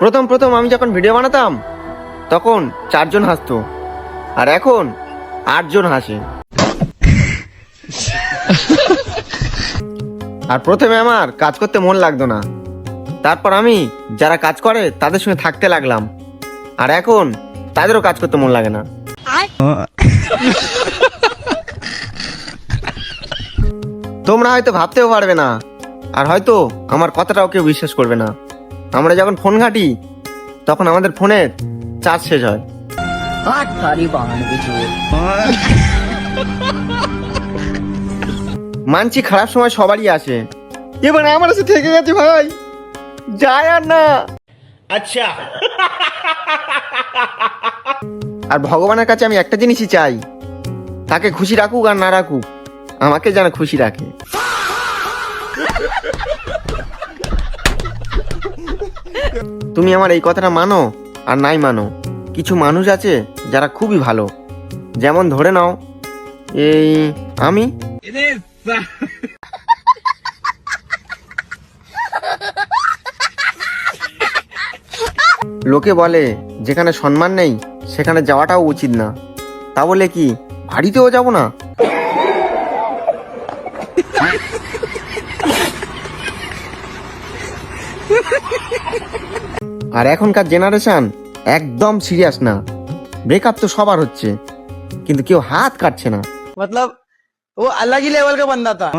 প্রথম প্রথম আমি যখন ভিডিও বানাতাম তখন 4 জন হাসতো, আর এখন 8 জন হাসে। আর প্রথমে আমার কাজ করতে মন লাগতো না, তারপর আমি যারা কাজ করে তাদের সঙ্গে থাকতে লাগলাম, আর এখন তাদেরও কাজ করতে মন লাগে না। তোমরা হয়তো ভাবতেও পারবে না, আর হয়তো আমার কথাটাও কেউ বিশ্বাস করবে না। আমরা যখন ফোন ঘাঁটি তখন আমাদের ফোনের চার্জ শেষ হয়। মানছি খারাপ সময় সবারই আসে, এবার আমার কাছে থেকে গেছে ভাই, যায় আর না। আচ্ছা। আর ভগবানের কাছে আমি একটা জিনিসই চাই, তাকে খুশি রাখুক আর না রাখুক, আমাকে যেন খুশি রাখে। তুমি আমার এই কথাটা মানো আর নাই মানো, কিছু মানুষ আছে যারা খুবই ভালো। যেমন ধরে নাও এই আমি। লোকে বলে যেখানে সম্মান নেই সেখানে যাওয়াটাও উচিত না, তা বলে কি বাড়িতেও যাব না? আর এখনকার জেনারেশন একদম সিরিয়াস না। ব্রেকআপ তো সবার হচ্ছে, কিন্তু কেউ হাত কাটছে না। मतलब वो अलग ही लेवल का बंदा था।